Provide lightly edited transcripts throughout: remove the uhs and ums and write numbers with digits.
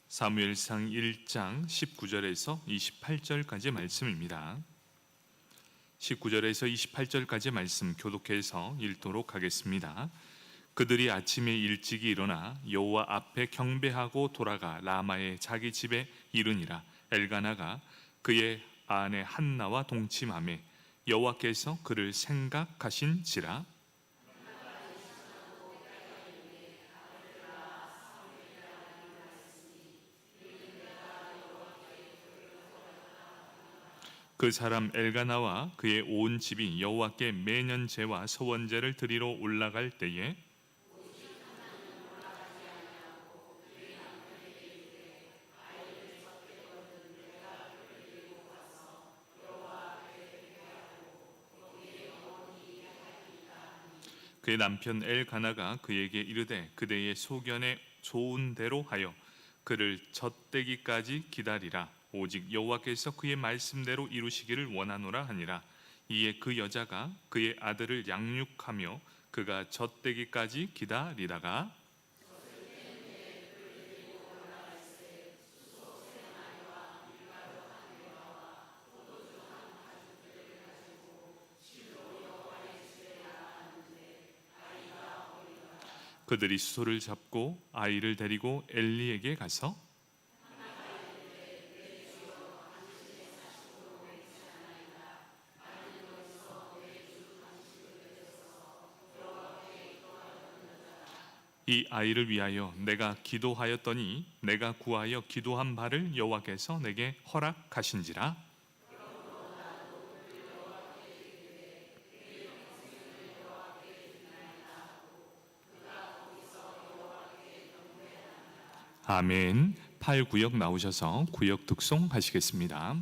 사무엘상 1장 19절에서 28절까지 말씀입니다. 19절에서 28절까지 말씀 교독해서 읽도록 하겠습니다. 그들이 아침에 일찍이 일어나 여호와 앞에 경배하고 돌아가 라마의 자기 집에 이르니라. 엘가나가 그의 아내 한나와 동침하매 여호와께서 그를 생각하신지라. 그 사람 엘가나와 그의 온 집이 여호와께 매년 제와 서원제를 드리러 올라갈 때에 그의 남편 엘가나가 그에게 이르되 그대의 소견에 좋은 대로 하여 그를 젖대기까지 기다리라. 오직 여호와께서 그의 말씀대로 이루시기를 원하노라 하니라. 이에 그 여자가 그의 아들을 양육하며 그가 젖대기까지 기다리다가 그들이 수소를 잡고 아이를 데리고 엘리에게 가서 이 아이를 위하여 내가 기도하였더니 내가 구하여 기도한 바를 여호와께서 내게 허락하신지라. 아멘. 8구역 나오셔서 구역 득송하시겠습니다.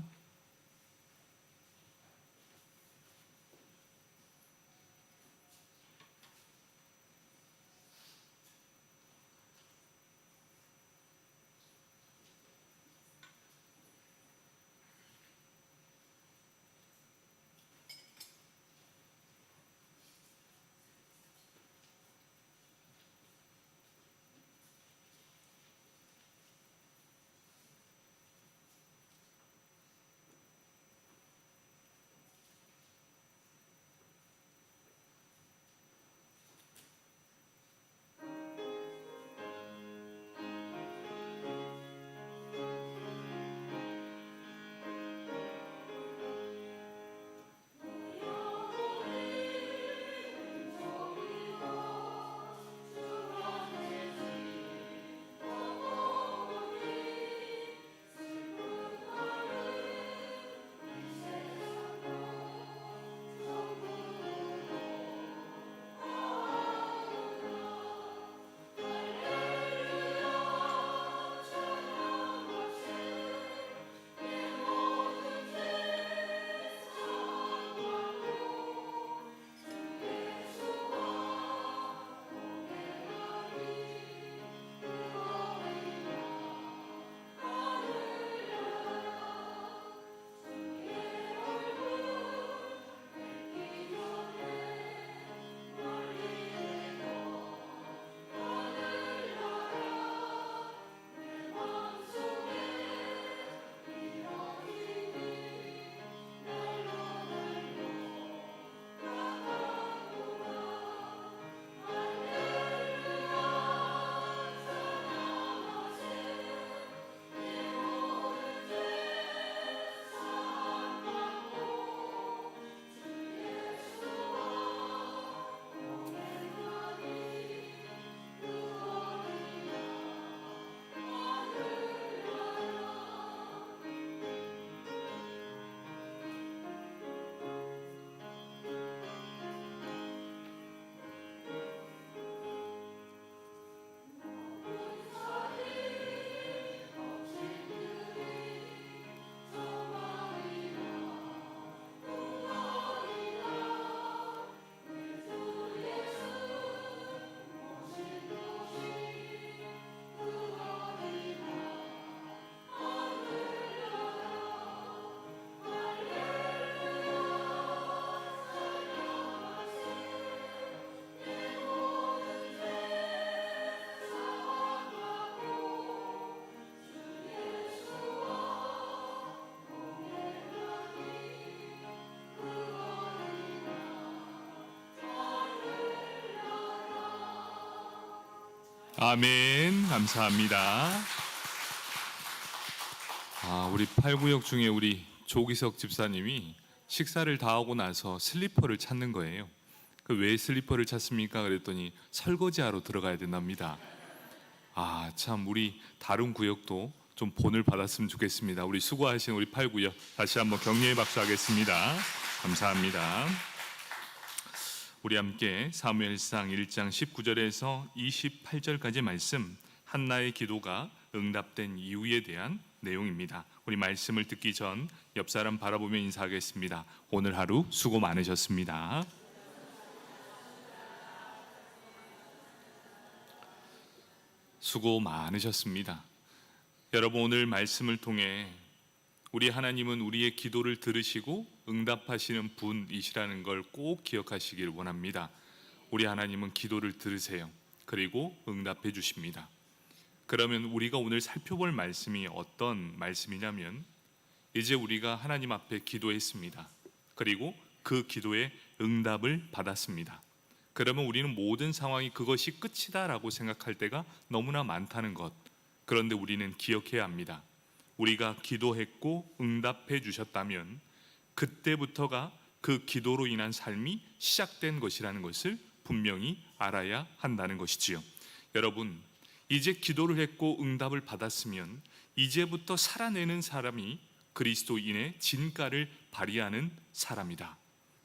아멘. 감사합니다. 우리 팔구역 중에 우리 조기석 집사님이 식사를 다 하고 나서 슬리퍼를 찾는 거예요. 왜 슬리퍼를 찾습니까? 그랬더니 설거지하러 들어가야 된답니다. 참 우리 다른 구역도 좀 본을 받았으면 좋겠습니다. 우리 수고하신 우리 팔구역 다시 한번 격려의 박수 하겠습니다. 감사합니다. 우리 함께 사무엘상 1장 19절에서 28절까지 말씀, 한나의 기도가 응답된 이유에 대한 내용입니다. 우리 말씀을 듣기 전 옆 사람 바라보며 인사하겠습니다. 오늘 하루 수고 많으셨습니다. 수고 많으셨습니다. 여러분, 오늘 말씀을 통해 우리 하나님은 우리의 기도를 들으시고 응답하시는 분이시라는 걸 꼭 기억하시길 원합니다. 우리 하나님은 기도를 들으세요. 그리고 응답해 주십니다. 그러면 우리가 오늘 살펴볼 말씀이 어떤 말씀이냐면, 이제 우리가 하나님 앞에 기도했습니다. 그리고 그 기도에 응답을 받았습니다. 그러면 우리는 모든 상황이 그것이 끝이다라고 생각할 때가 너무나 많다는 것. 그런데 우리는 기억해야 합니다. 우리가 기도했고 응답해 주셨다면 그때부터가 그 기도로 인한 삶이 시작된 것이라는 것을 분명히 알아야 한다는 것이지요. 여러분, 이제 기도를 했고 응답을 받았으면 이제부터 살아내는 사람이 그리스도인의 진가를 발휘하는 사람이다.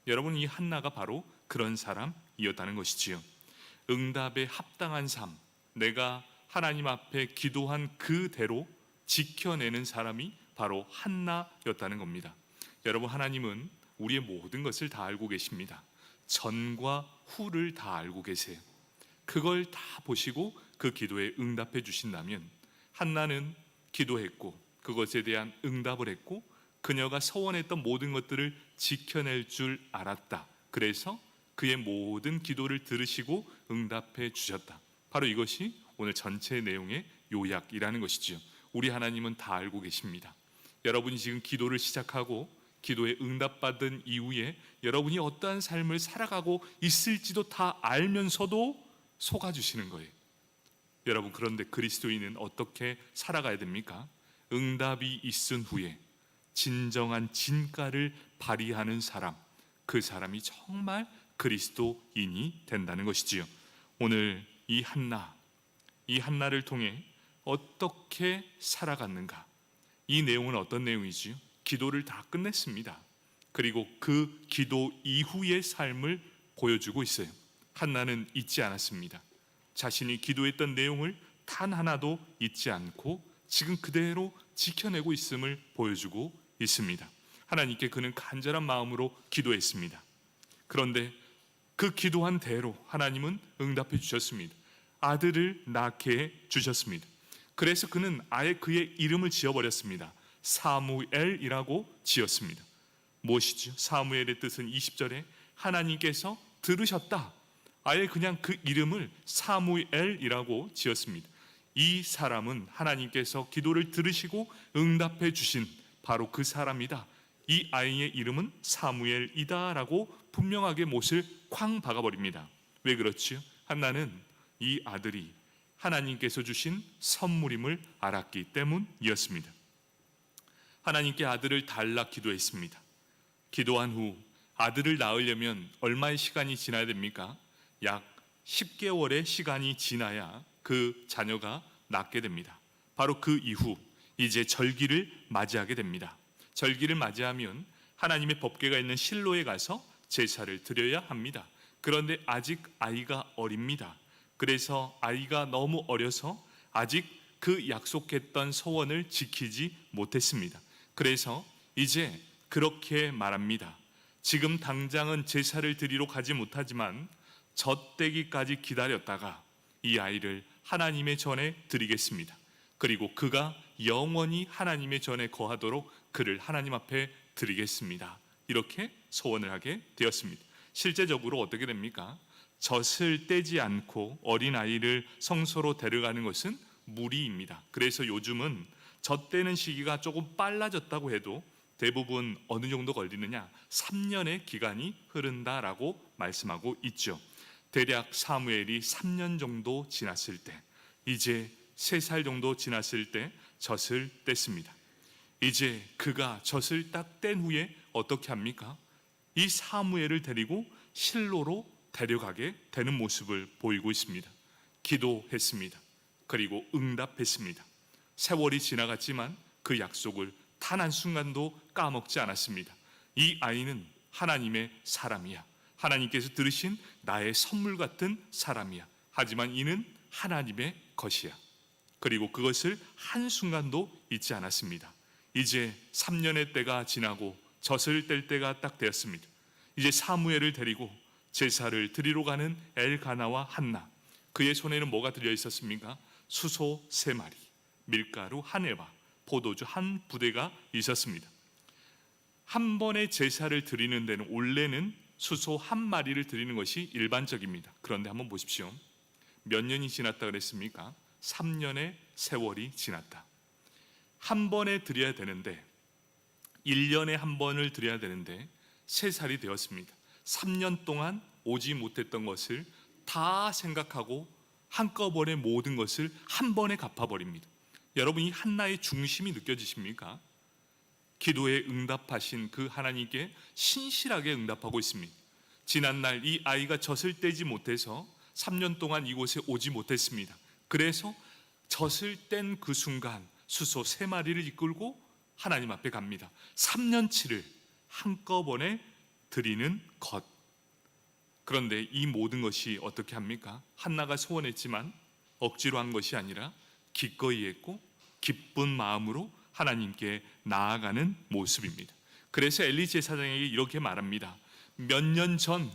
여러분, 이 한나가 바로 그런 사람이었다는 것이지요. 응답에 합당한 삶, 내가 하나님 앞에 기도한 그대로 지켜내는 사람이 바로 한나였다는 겁니다. 여러분, 하나님은 우리의 모든 것을 다 알고 계십니다. 전과 후를 다 알고 계세요. 그걸 다 보시고 그 기도에 응답해 주신다면, 한나는 기도했고 그것에 대한 응답을 했고 그녀가 서원했던 모든 것들을 지켜낼 줄 알았다. 그래서 그의 모든 기도를 들으시고 응답해 주셨다. 바로 이것이 오늘 전체 내용의 요약이라는 것이죠. 우리 하나님은 다 알고 계십니다. 여러분이 지금 기도를 시작하고 기도에 응답받은 이후에 여러분이 어떠한 삶을 살아가고 있을지도 다 알면서도 속아주시는 거예요. 여러분, 그런데 그리스도인은 어떻게 살아가야 됩니까? 응답이 있은 후에 진정한 진가를 발휘하는 사람, 그 사람이 정말 그리스도인이 된다는 것이지요. 오늘 이 한나를 통해 어떻게 살아갔는가? 이 내용은 어떤 내용이지요? 기도를 다 끝냈습니다. 그리고 그 기도 이후의 삶을 보여주고 있어요. 한나는 잊지 않았습니다. 자신이 기도했던 내용을 단 하나도 잊지 않고 지금 그대로 지켜내고 있음을 보여주고 있습니다. 하나님께 그는 간절한 마음으로 기도했습니다. 그런데 그 기도한 대로 하나님은 응답해 주셨습니다. 아들을 낳게 해 주셨습니다. 그래서 그는 아예 그의 이름을 지어버렸습니다. 사무엘이라고 지었습니다. 무엇이죠? 사무엘의 뜻은 20절에 하나님께서 들으셨다. 아예 그냥 그 이름을 사무엘이라고 지었습니다. 이 사람은 하나님께서 기도를 들으시고 응답해 주신 바로 그 사람이다. 이 아이의 이름은 사무엘이다 라고 분명하게 못을 쾅 박아버립니다. 왜 그렇지요? 한나는 이 아들이 하나님께서 주신 선물임을 알았기 때문이었습니다. 하나님께 아들을 달라 기도했습니다. 기도한 후 아들을 낳으려면 얼마의 시간이 지나야 됩니까? 약 10개월의 시간이 지나야 그 자녀가 낳게 됩니다. 바로 그 이후 이제 절기를 맞이하게 됩니다. 절기를 맞이하면 하나님의 법궤가 있는 실로에 가서 제사를 드려야 합니다. 그런데 아직 아이가 어립니다. 그래서 아이가 너무 어려서 아직 그 약속했던 소원을 지키지 못했습니다. 그래서 이제 그렇게 말합니다. 지금 당장은 제사를 드리러 가지 못하지만 젖되기까지 기다렸다가 이 아이를 하나님의 전에 드리겠습니다. 그리고 그가 영원히 하나님의 전에 거하도록 그를 하나님 앞에 드리겠습니다. 이렇게 소원을 하게 되었습니다. 실제적으로 어떻게 됩니까? 젖을 떼지 않고 어린아이를 성소로 데려가는 것은 무리입니다. 그래서 요즘은 젖대는 시기가 조금 빨라졌다고 해도 대부분 어느 정도 걸리느냐? 3년의 기간이 흐른다라고 말씀하고 있죠. 대략 사무엘이 3년 정도 지났을 때 이제 3살 정도 지났을 때 젖을 뗐습니다. 이제 그가 젖을 딱 뗀 후에 어떻게 합니까? 이 사무엘을 데리고 실로로 데려가게 되는 모습을 보이고 있습니다. 기도했습니다. 그리고 응답했습니다. 세월이 지나갔지만 그 약속을 단 한순간도 까먹지 않았습니다. 이 아이는 하나님의 사람이야. 하나님께서 들으신 나의 선물 같은 사람이야. 하지만 이는 하나님의 것이야. 그리고 그것을 한순간도 잊지 않았습니다. 이제 3년의 때가 지나고 젖을 뗄 때가 딱 되었습니다. 이제 사무엘을 데리고 제사를 드리러 가는 엘가나와 한나, 그의 손에는 뭐가 들려 있었습니까? 수소 3마리, 밀가루 1에바, 포도주 1부대가 있었습니다. 한 번의 제사를 드리는 데는 원래는 수소 1마리를 드리는 것이 일반적입니다. 그런데 한번 보십시오. 몇 년이 지났다 그랬습니까? 3년의 세월이 지났다. 한 번에 드려야 되는데, 1년에 한 번을 드려야 되는데 3살이 되었습니다. 3년 동안 오지 못했던 것을 다 생각하고 한꺼번에 모든 것을 한 번에 갚아버립니다. 여러분, 이 한나의 중심이 느껴지십니까? 기도에 응답하신 그 하나님께 신실하게 응답하고 있습니다. 지난날 이 아이가 젖을 떼지 못해서 3년 동안 이곳에 오지 못했습니다. 그래서 젖을 뗀 그 순간 수소 3마리를 이끌고 하나님 앞에 갑니다. 3년치를 한꺼번에 드리는 것. 그런데 이 모든 것이 어떻게 합니까? 한나가 소원했지만 억지로 한 것이 아니라 기꺼이 했고 기쁜 마음으로 하나님께 나아가는 모습입니다. 그래서 엘리 제사장에게 이렇게 말합니다. 몇 년 전,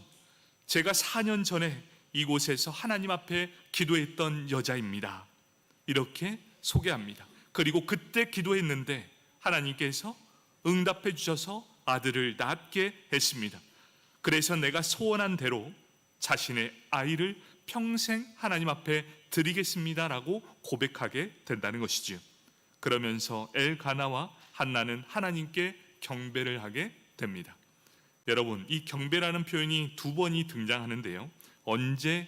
제가 4년 전에 이곳에서 하나님 앞에 기도했던 여자입니다. 이렇게 소개합니다. 그리고 그때 기도했는데 하나님께서 응답해 주셔서 아들을 낳게 했습니다. 그래서 내가 소원한 대로 자신의 아이를 평생 하나님 앞에 드리겠습니다라고 고백하게 된다는 것이지요. 그러면서 엘가나와 한나는 하나님께 경배를 하게 됩니다. 여러분, 이 경배라는 표현이 2번이 등장하는데요. 언제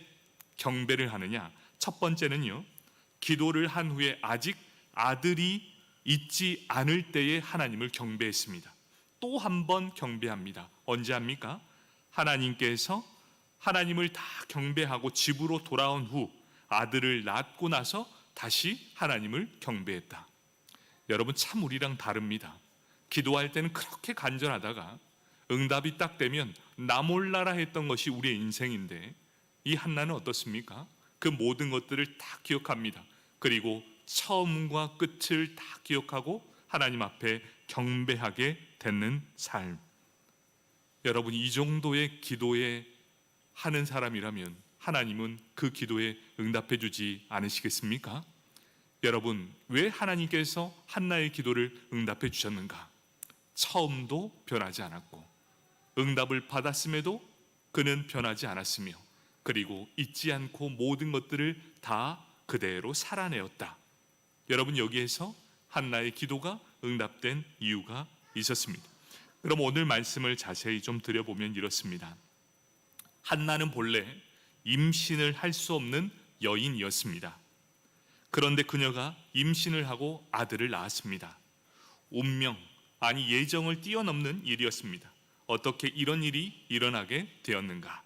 경배를 하느냐? 첫 번째는요, 기도를 한 후에 아직 아들이 있지 않을 때에 하나님을 경배했습니다. 또 한 번 경배합니다. 언제 합니까? 하나님께서 하나님을 다 경배하고 집으로 돌아온 후 아들을 낳고 나서 다시 하나님을 경배했다. 여러분, 참 우리랑 다릅니다. 기도할 때는 그렇게 간절하다가 응답이 딱 되면 나 몰라라 했던 것이 우리의 인생인데, 이 한나는 어떻습니까? 그 모든 것들을 다 기억합니다. 그리고 처음과 끝을 다 기억하고 하나님 앞에 경배하게 되는 삶. 여러분, 이 정도의 기도에 하는 사람이라면 하나님은 그 기도에 응답해 주지 않으시겠습니까? 여러분, 왜 하나님께서 한나의 기도를 응답해 주셨는가? 처음도 변하지 않았고 응답을 받았음에도 그는 변하지 않았으며, 그리고 잊지 않고 모든 것들을 다 그대로 살아내었다. 여러분, 여기에서 한나의 기도가 응답된 이유가 있었습니다. 그럼 오늘 말씀을 자세히 좀 들여보면 이렇습니다. 한나는 본래 임신을 할 수 없는 여인이었습니다. 그런데 그녀가 임신을 하고 아들을 낳았습니다. 운명, 아니 예정을 뛰어넘는 일이었습니다. 어떻게 이런 일이 일어나게 되었는가?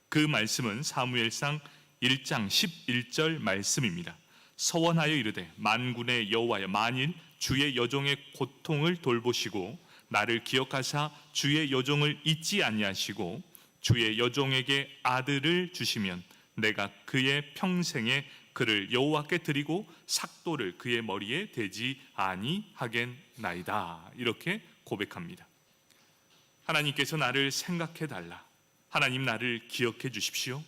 그 말씀은 사무엘상 1장 11절 말씀입니다. 서원하여 이르되 만군의 여호와여, 만일 주의 여종의 고통을 돌보시고 나를 기억하사 주의 여종을 잊지 아니하시고 주의 여종에게 아들을 주시면 내가 그의 평생에 그를 여호와께 드리고 삭도를 그의 머리에 대지 아니하겠나이다. 이렇게 고백합니다. 하나님께서 나를 생각해 달라, 하나님 나를 기억해 주십시오,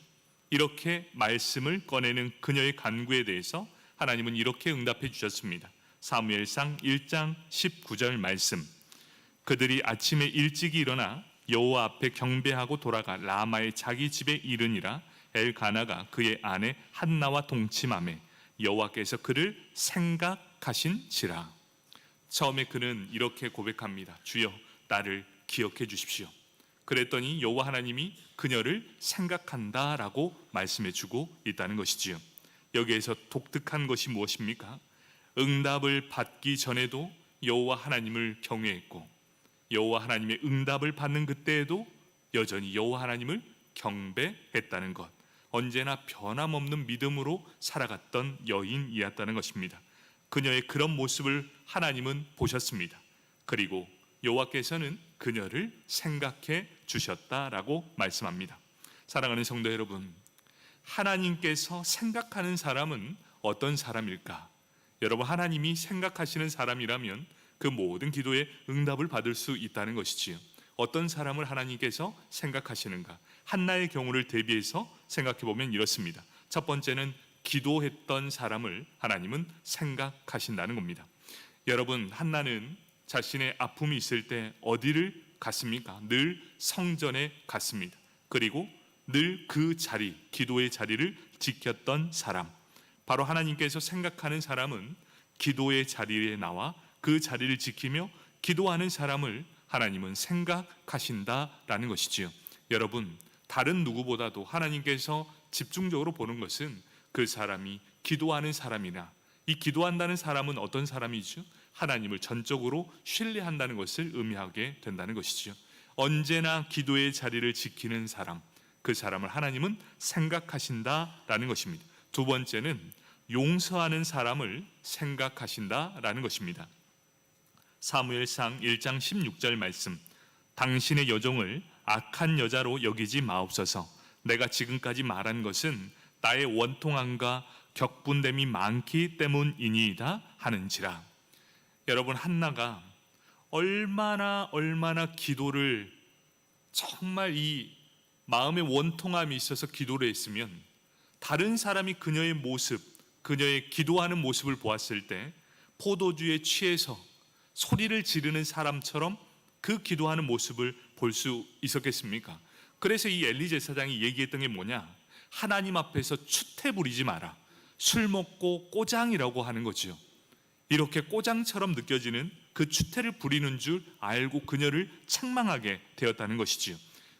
이렇게 말씀을 꺼내는 그녀의 간구에 대해서 하나님은 이렇게 응답해 주셨습니다. 사무엘상 1장 19절 말씀. 그들이 아침에 일찍이 일어나 여호와 앞에 경배하고 돌아가 라마의 자기 집에 이르니라. 엘가나가 그의 아내 한나와 동침하매 여호와께서 그를 생각하신지라. 처음에 그는 이렇게 고백합니다. 주여, 나를 기억해 주십시오. 그랬더니 여호와 하나님이 그녀를 생각한다라고 말씀해 주고 있다는 것이지요. 여기에서 독특한 것이 무엇입니까? 응답을 받기 전에도 여호와 하나님을 경외했고 여호와 하나님의 응답을 받는 그때에도 여전히 여호와 하나님을 경배했다는 것, 언제나 변함없는 믿음으로 살아갔던 여인이었다는 것입니다. 그녀의 그런 모습을 하나님은 보셨습니다. 그리고 여호와께서는 그녀를 생각해 주셨다라고 말씀합니다. 사랑하는 성도 여러분, 하나님께서 생각하는 사람은 어떤 사람일까? 여러분, 하나님이 생각하시는 사람이라면 그 모든 기도에 응답을 받을 수 있다는 것이지요. 어떤 사람을 하나님께서 생각하시는가? 한나의 경우를 대비해서 생각해 보면 이렇습니다. 첫 번째는 기도했던 사람을 하나님은 생각하신다는 겁니다. 여러분, 한나는 자신의 아픔이 있을 때 어디를 갔습니까? 늘 성전에 갔습니다. 그리고 늘 그 자리, 기도의 자리를 지켰던 사람, 바로 하나님께서 생각하는 사람은 기도의 자리에 나와 그 자리를 지키며 기도하는 사람을 하나님은 생각하신다라는 것이지요. 여러분, 다른 누구보다도 하나님께서 집중적으로 보는 것은 그 사람이 기도하는 사람이나, 이 기도한다는 사람은 어떤 사람이죠? 하나님을 전적으로 신뢰한다는 것을 의미하게 된다는 것이죠. 언제나 기도의 자리를 지키는 사람, 그 사람을 하나님은 생각하신다라는 것입니다. 두 번째는 용서하는 사람을 생각하신다라는 것입니다. 사무엘상 1장 16절 말씀, 당신의 여종을 악한 여자로 여기지 마옵소서. 내가 지금까지 말한 것은 나의 원통함과 격분됨이 많기 때문이니이다 하는지라. 여러분, 한나가 얼마나 기도를, 정말 이 마음의 원통함이 있어서 기도를 했으면 다른 사람이 그녀의 모습, 그녀의 기도하는 모습을 보았을 때 포도주에 취해서 소리를 지르는 사람처럼 그 기도하는 모습을 볼 수 있었겠습니까? 그래서 이 엘리 제사장이 얘기했던 게 뭐냐? 하나님 앞에서 추태 부리지 마라. 술 먹고 꼬장이라고 하는 거지요. 이렇게 꼬장처럼 느껴지는 그 추태를 부리는 줄 알고 그녀를 책망하게 되었다는 것이지요.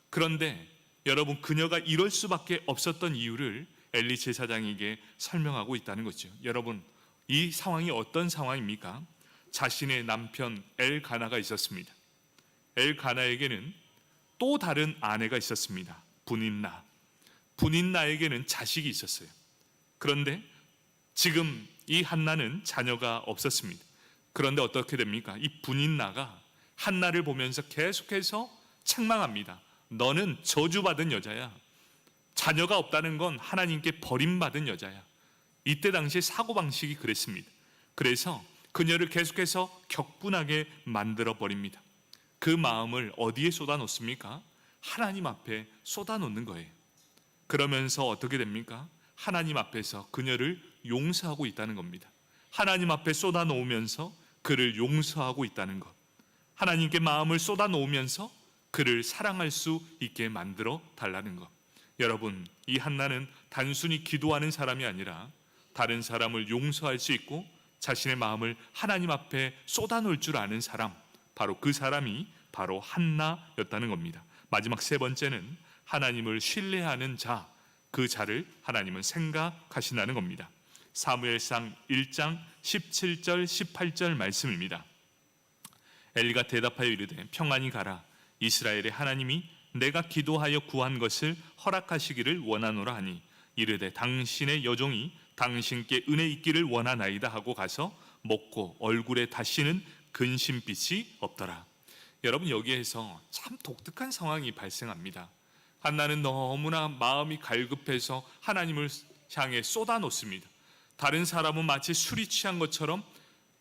그런데 여러분, 그녀가 이럴 수밖에 없었던 이유를 엘리 제사장에게 설명하고 있다는 거죠. 여러분, 이 상황이 어떤 상황입니까? 자신의 남편 엘가나가 있었습니다. 엘가나에게는 또 다른 아내가 있었습니다. 분인나에게는 자식이 있었어요. 그런데 지금 이 한나는 자녀가 없었습니다. 그런데 어떻게 됩니까? 이 분인나가 한나를 보면서 계속해서 책망합니다. 너는 저주받은 여자야. 자녀가 없다는 건 하나님께 버림받은 여자야. 이때 당시에 사고방식이 그랬습니다. 그래서 그녀를 계속해서 격분하게 만들어 버립니다. 그 마음을 어디에 쏟아놓습니까? 하나님 앞에 쏟아놓는 거예요. 그러면서 어떻게 됩니까? 하나님 앞에서 그녀를 용서하고 있다는 겁니다. 하나님 앞에 쏟아놓으면서 그를 용서하고 있다는 것, 하나님께 마음을 쏟아놓으면서 그를 사랑할 수 있게 만들어 달라는 것. 여러분, 이 한나는 단순히 기도하는 사람이 아니라 다른 사람을 용서할 수 있고 자신의 마음을 하나님 앞에 쏟아놓을 줄 아는 사람, 바로 그 사람이 바로 한나였다는 겁니다. 마지막 세 번째는 하나님을 신뢰하는 자, 그 자를 하나님은 생각하신다는 겁니다. 사무엘상 1장 17절 18절 말씀입니다. 엘리가 대답하여 이르되 평안히 가라. 이스라엘의 하나님이 내가 기도하여 구한 것을 허락하시기를 원하노라 하니 이르되 당신의 여종이 당신께 은혜 있기를 원하나이다 하고 가서 먹고 얼굴에 다시는 근심빛이 없더라. 여러분, 여기에서 참 독특한 상황이 발생합니다. 한나는 너무나 마음이 갈급해서 하나님을 향해 쏟아놓습니다. 다른 사람은 마치 술이 취한 것처럼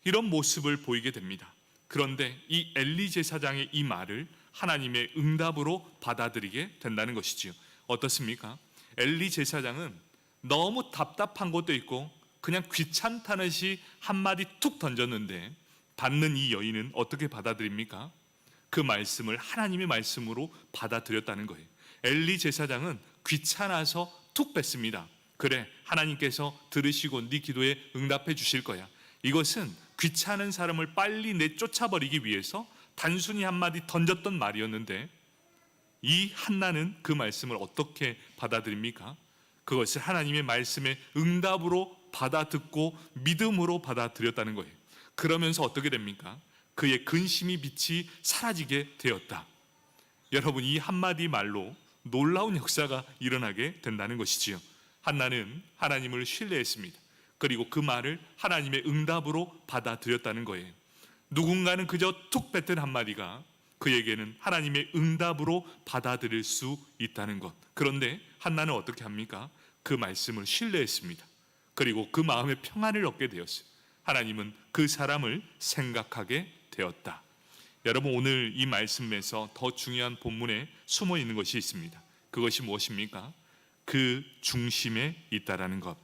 이런 모습을 보이게 됩니다. 그런데 이 엘리 제사장의 이 말을 하나님의 응답으로 받아들이게 된다는 것이지요. 어떻습니까? 엘리 제사장은 너무 답답한 것도 있고 그냥 귀찮다는 시 한마디 툭 던졌는데 받는 이 여인은 어떻게 받아들입니까? 그 말씀을 하나님의 말씀으로 받아들였다는 거예요. 엘리 제사장은 귀찮아서 툭 뺐습니다. 그래, 하나님께서 들으시고 네 기도에 응답해 주실 거야. 이것은 귀찮은 사람을 빨리 내쫓아버리기 위해서 단순히 한마디 던졌던 말이었는데 이 한나는 그 말씀을 어떻게 받아들입니까? 그것을 하나님의 말씀에 응답으로 받아듣고 믿음으로 받아들였다는 거예요. 그러면서 어떻게 됩니까? 그의 근심이 빛이 사라지게 되었다. 여러분, 이 한마디 말로 놀라운 역사가 일어나게 된다는 것이지요. 한나는 하나님을 신뢰했습니다. 그리고 그 말을 하나님의 응답으로 받아들였다는 거예요. 누군가는 그저 툭 뱉은 한마디가 그에게는 하나님의 응답으로 받아들일 수 있다는 것. 그런데 한나는 어떻게 합니까? 그 말씀을 신뢰했습니다. 그리고 그 마음의 평안을 얻게 되었어요. 하나님은 그 사람을 생각하게 되었다. 여러분, 오늘 이 말씀에서 더 중요한 본문에 숨어 있는 것이 있습니다. 그것이 무엇입니까? 그 중심에 있다라는 것.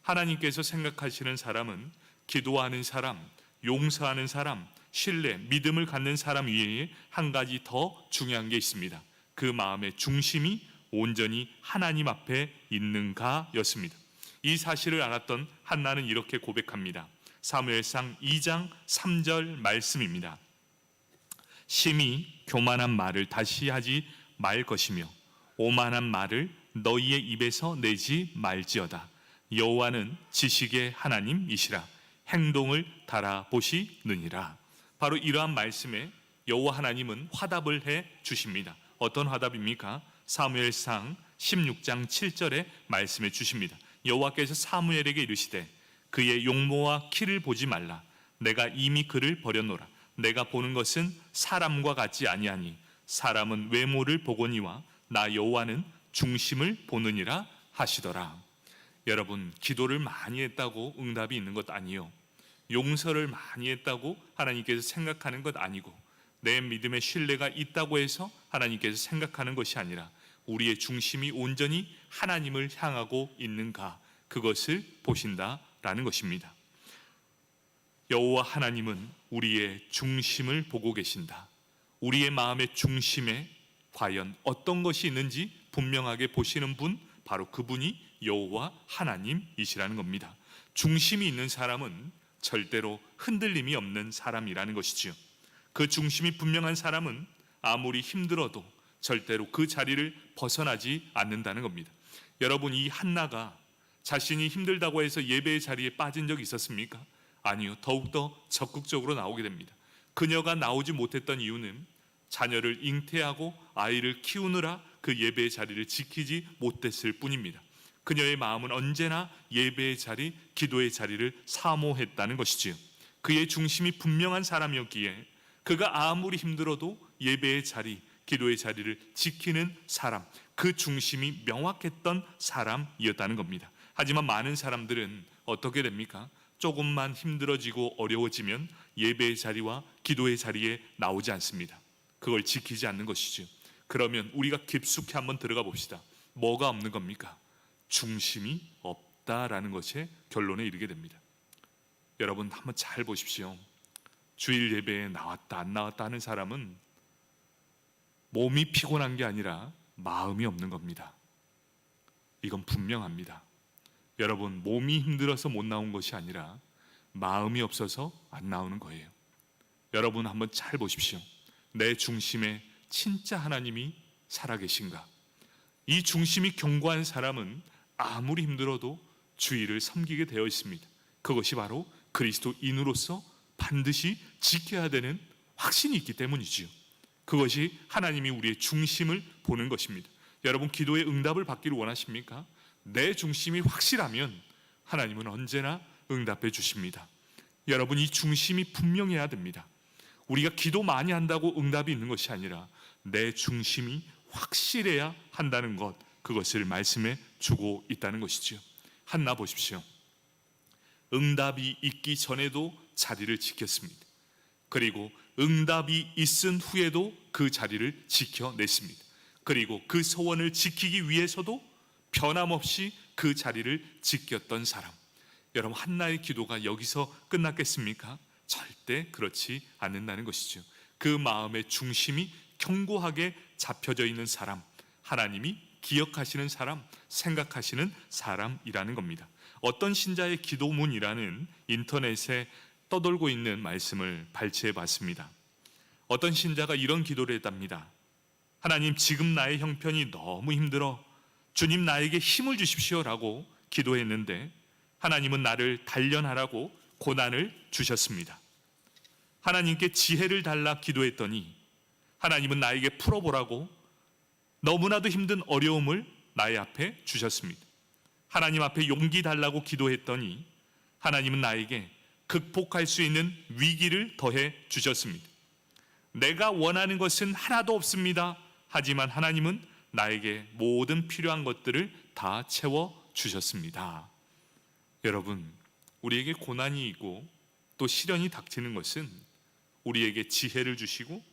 하나님께서 생각하시는 사람은 기도하는 사람, 용서하는 사람, 신뢰, 믿음을 갖는 사람 위에 한 가지 더 중요한 게 있습니다. 그 마음의 중심이 온전히 하나님 앞에 있는가였습니다. 이 사실을 알았던 한나는 이렇게 고백합니다. 사무엘상 2장 3절 말씀입니다. 심히 교만한 말을 다시 하지 말 것이며 오만한 말을 너희의 입에서 내지 말지어다. 여호와는 지식의 하나님이시라. 행동을 달아보시느니라. 바로 이러한 말씀에 여호와 하나님은 화답을 해 주십니다. 어떤 화답입니까? 사무엘상 16장 7절에 말씀해 주십니다. 여호와께서 사무엘에게 이르시되 그의 용모와 키를 보지 말라. 내가 이미 그를 버려놓으라. 내가 보는 것은 사람과 같지 아니하니 사람은 외모를 보거니와 나 여호와는 중심을 보느니라 하시더라. 여러분, 기도를 많이 했다고 응답이 있는 것 아니요, 용서를 많이 했다고 하나님께서 생각하는 것 아니고, 내 믿음의 신뢰가 있다고 해서 하나님께서 생각하는 것이 아니라 우리의 중심이 온전히 하나님을 향하고 있는가, 그것을 보신다라는 것입니다. 여호와 하나님은 우리의 중심을 보고 계신다. 우리의 마음의 중심에 과연 어떤 것이 있는지 분명하게 보시는 분, 바로 그분이 여호와 하나님이시라는 겁니다. 중심이 있는 사람은 절대로 흔들림이 없는 사람이라는 것이지요. 그 중심이 분명한 사람은 아무리 힘들어도 절대로 그 자리를 벗어나지 않는다는 겁니다. 여러분, 이 한나가 자신이 힘들다고 해서 예배의 자리에 빠진 적이 있었습니까? 아니요. 더욱더 적극적으로 나오게 됩니다. 그녀가 나오지 못했던 이유는 자녀를 잉태하고 아이를 키우느라 그 예배의 자리를 지키지 못했을 뿐입니다. 그녀의 마음은 언제나 예배의 자리, 기도의 자리를 사모했다는 것이지요. 그의 중심이 분명한 사람이었기에 그가 아무리 힘들어도 예배의 자리, 기도의 자리를 지키는 사람, 그 중심이 명확했던 사람이었다는 겁니다. 하지만 많은 사람들은 어떻게 됩니까? 조금만 힘들어지고 어려워지면 예배의 자리와 기도의 자리에 나오지 않습니다. 그걸 지키지 않는 것이죠. 그러면 우리가 깊숙이 한번 들어가 봅시다. 뭐가 없는 겁니까? 중심이 없다라는 것에 결론에 이르게 됩니다. 여러분, 한번 잘 보십시오. 주일 예배에 나왔다 안 나왔다 하는 사람은 몸이 피곤한 게 아니라 마음이 없는 겁니다. 이건 분명합니다. 여러분, 몸이 힘들어서 못 나온 것이 아니라 마음이 없어서 안 나오는 거예요. 여러분, 한번 잘 보십시오. 내 중심에 진짜 하나님이 살아계신가? 이 중심이 견고한 사람은 아무리 힘들어도 주의를 섬기게 되어 있습니다. 그것이 바로 그리스도인으로서 반드시 지켜야 되는 확신이 있기 때문이지요. 그것이 하나님이 우리의 중심을 보는 것입니다. 여러분, 기도의 응답을 받기를 원하십니까? 내 중심이 확실하면 하나님은 언제나 응답해 주십니다. 여러분, 이 중심이 분명해야 됩니다. 우리가 기도 많이 한다고 응답이 있는 것이 아니라 내 중심이 확실해야 한다는 것, 그것을 말씀해 주고 있다는 것이지요. 한나 보십시오. 응답이 있기 전에도 자리를 지켰습니다. 그리고 응답이 있은 후에도 그 자리를 지켜냈습니다. 그리고 그 소원을 지키기 위해서도 변함없이 그 자리를 지켰던 사람. 여러분, 한나의 기도가 여기서 끝났겠습니까? 절대 그렇지 않는다는 것이죠. 그 마음의 중심이 견고하게 잡혀져 있는 사람, 하나님이 기억하시는 사람, 생각하시는 사람이라는 겁니다. 어떤 신자의 기도문이라는 인터넷에 떠돌고 있는 말씀을 발췌해 봤습니다. 어떤 신자가 이런 기도를 했답니다. 하나님, 지금 나의 형편이 너무 힘들어 주님 나에게 힘을 주십시오라고 기도했는데 하나님은 나를 단련하라고 고난을 주셨습니다. 하나님께 지혜를 달라 기도했더니 하나님은 나에게 풀어보라고 너무나도 힘든 어려움을 나의 앞에 주셨습니다. 하나님 앞에 용기 달라고 기도했더니 하나님은 나에게 극복할 수 있는 위기를 더해 주셨습니다. 내가 원하는 것은 하나도 없습니다. 하지만 하나님은 나에게 모든 필요한 것들을 다 채워 주셨습니다. 여러분, 우리에게 고난이 있고 또 시련이 닥치는 것은 우리에게 지혜를 주시고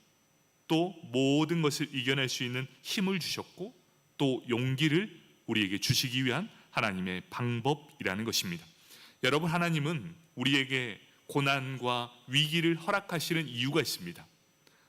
또 모든 것을 이겨낼 수 있는 힘을 주셨고 또 용기를 우리에게 주시기 위한 하나님의 방법이라는 것입니다. 여러분, 하나님은 우리에게 고난과 위기를 허락하시는 이유가 있습니다.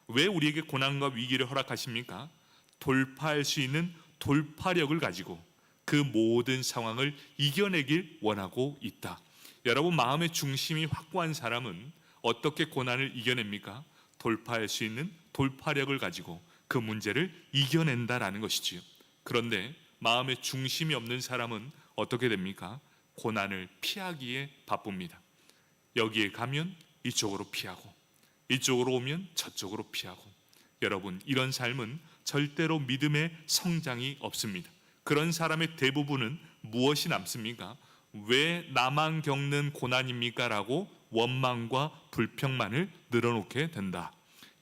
왜 우리에게 고난과 위기를 허락하십니까? 돌파할 수 있는 돌파력을 가지고 그 모든 상황을 이겨내길 원하고 있다. 여러분, 마음의 중심이 확고한 사람은 어떻게 고난을 이겨냅니까? 돌파할 수 있는 돌파력을 가지고 그 문제를 이겨낸다라는 것이지요. 그런데 마음의 중심이 없는 사람은 어떻게 됩니까? 고난을 피하기에 바쁩니다. 여기에 가면 이쪽으로 피하고 이쪽으로 오면 저쪽으로 피하고, 여러분, 이런 삶은 절대로 믿음의 성장이 없습니다. 그런 사람의 대부분은 무엇이 남습니까? 왜 나만 겪는 고난입니까? 라고 원망과 불평만을 늘어놓게 된다.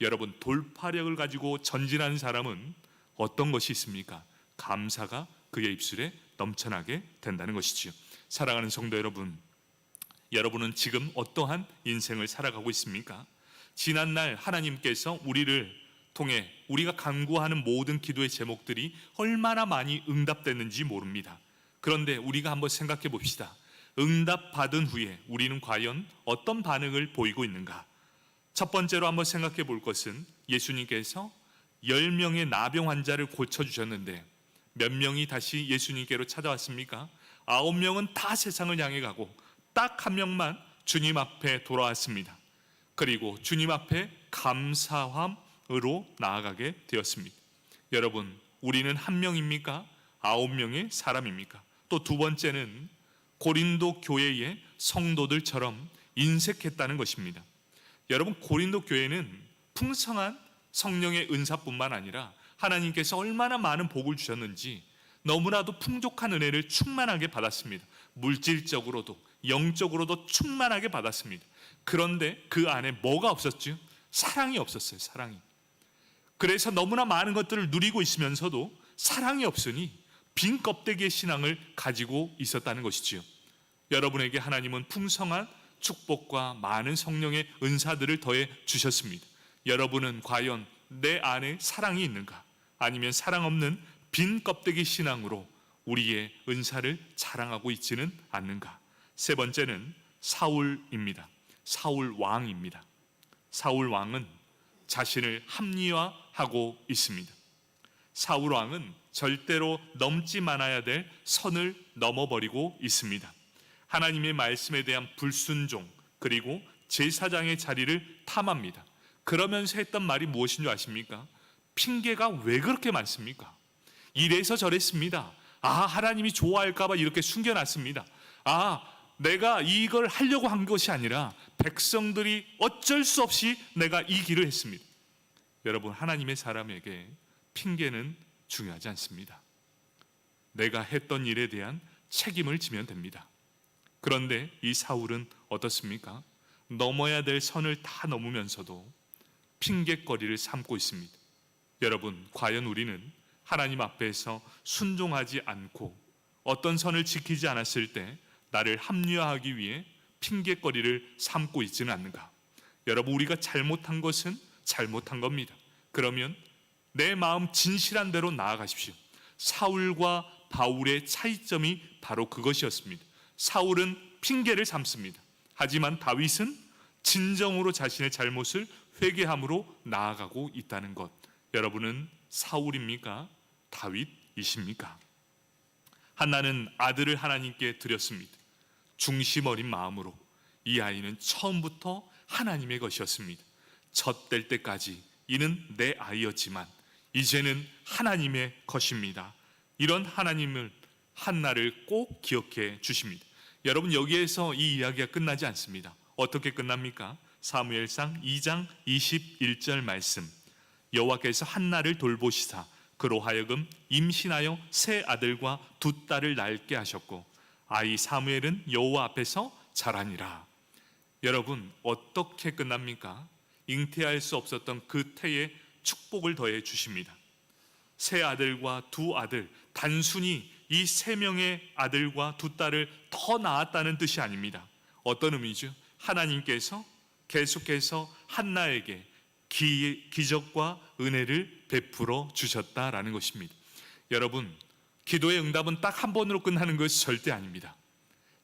여러분, 돌파력을 가지고 전진하는 사람은 어떤 것이 있습니까? 감사가 그의 입술에 넘쳐나게 된다는 것이지요. 사랑하는 성도 여러분, 여러분은 지금 어떠한 인생을 살아가고 있습니까? 지난날 하나님께서 우리를 통해 우리가 간구하는 모든 기도의 제목들이 얼마나 많이 응답됐는지 모릅니다. 그런데 우리가 한번 생각해 봅시다. 응답받은 후에 우리는 과연 어떤 반응을 보이고 있는가? 첫 번째로 한번 생각해 볼 것은 예수님께서 10명의 나병 환자를 고쳐주셨는데 몇 명이 다시 예수님께로 찾아왔습니까? 9명은 다 세상을 향해 가고 딱 1명만 주님 앞에 돌아왔습니다. 그리고 주님 앞에 감사함으로 나아가게 되었습니다. 여러분, 우리는 1명입니까? 9명의 사람입니까? 또 두 번째는 고린도 교회의 성도들처럼 인색했다는 것입니다. 여러분, 고린도 교회는 풍성한 성령의 은사뿐만 아니라 하나님께서 얼마나 많은 복을 주셨는지 너무나도 풍족한 은혜를 충만하게 받았습니다. 물질적으로도 영적으로도 충만하게 받았습니다. 그런데 그 안에 뭐가 없었죠? 사랑이 없었어요. 사랑이. 그래서 너무나 많은 것들을 누리고 있으면서도 사랑이 없으니 빈 껍데기의 신앙을 가지고 있었다는 것이지요. 여러분에게 하나님은 풍성한 축복과 많은 성령의 은사들을 더해 주셨습니다. 여러분은 과연 내 안에 사랑이 있는가? 아니면 사랑 없는 빈 껍데기 신앙으로 우리의 은사를 자랑하고 있지는 않는가? 세 번째는 사울입니다. 사울 왕입니다. 사울 왕은 자신을 합리화하고 있습니다. 사울 왕은 절대로 넘지 말아야 될 선을 넘어버리고 있습니다. 하나님의 말씀에 대한 불순종, 그리고 제사장의 자리를 탐합니다. 그러면서 했던 말이 무엇인 줄 아십니까? 핑계가 왜 그렇게 많습니까? 이래서 저랬습니다. 하나님이 좋아할까봐 이렇게 숨겨놨습니다. 내가 이걸 하려고 한 것이 아니라 백성들이 어쩔 수 없이 내가 이 길을 했습니다. 여러분, 하나님의 사람에게 핑계는 중요하지 않습니다. 내가 했던 일에 대한 책임을 지면 됩니다. 그런데 이 사울은 어떻습니까? 넘어야 될 선을 다 넘으면서도 핑계거리를 삼고 있습니다. 여러분, 과연 우리는 하나님 앞에서 순종하지 않고 어떤 선을 지키지 않았을 때 나를 합리화하기 위해 핑계거리를 삼고 있지는 않는가? 여러분, 우리가 잘못한 것은 잘못한 겁니다. 그러면 내 마음 진실한 대로 나아가십시오. 사울과 바울의 차이점이 바로 그것이었습니다. 사울은 핑계를 삼습니다. 하지만 다윗은 진정으로 자신의 잘못을 회개함으로 나아가고 있다는 것. 여러분은 사울입니까? 다윗이십니까? 한나는 아들을 하나님께 드렸습니다. 중심 어린 마음으로. 이 아이는 처음부터 하나님의 것이었습니다. 젖될 때까지 이는 내 아이였지만 이제는 하나님의 것입니다. 이런 하나님을 한나를 꼭 기억해 주십니다. 여러분, 여기에서 이 이야기가 끝나지 않습니다. 어떻게 끝납니까? 사무엘상 2장 21절 말씀. 여호와께서 한나를 돌보시사 그로 하여금 임신하여 세 아들과 두 딸을 낳게 하셨고 아이 사무엘은 여호와 앞에서 자라니라. 여러분, 어떻게 끝납니까? 잉태할 수 없었던 그 태에 축복을 더해 주십니다. 세 아들과 두 아들, 단순히 이 세 명의 아들과 두 딸을 더 낳았다는 뜻이 아닙니다. 어떤 의미죠? 하나님께서 계속해서 한나에게 기적과 은혜를 베풀어 주셨다라는 것입니다. 여러분, 기도의 응답은 딱 한 번으로 끝나는 것이 절대 아닙니다.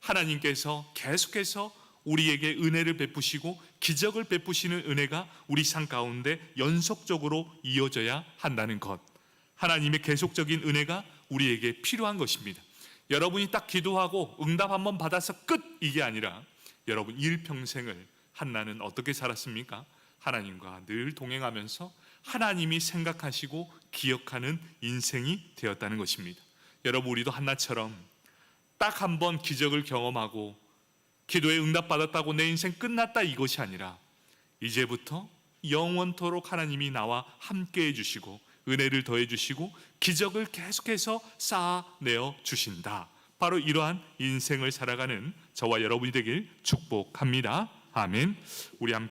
하나님께서 계속해서 우리에게 은혜를 베푸시고 기적을 베푸시는 은혜가 우리 삶 가운데 연속적으로 이어져야 한다는 것, 하나님의 계속적인 은혜가 우리에게 필요한 것입니다. 여러분이 딱 기도하고 응답 한번 받아서 끝, 이게 아니라 여러분 일평생을 한나는 어떻게 살았습니까? 하나님과 늘 동행하면서 하나님이 생각하시고 기억하는 인생이 되었다는 것입니다. 여러분, 우리도 한나처럼 딱 한 번 기적을 경험하고 기도에 응답받았다고 내 인생 끝났다, 이것이 아니라 이제부터 영원토록 하나님이 나와 함께 해주시고 은혜를 더해 주시고 기적을 계속해서 쌓아내어 주신다. 바로 이러한 인생을 살아가는 저와 여러분이 되길 축복합니다. 아멘. 우리 함께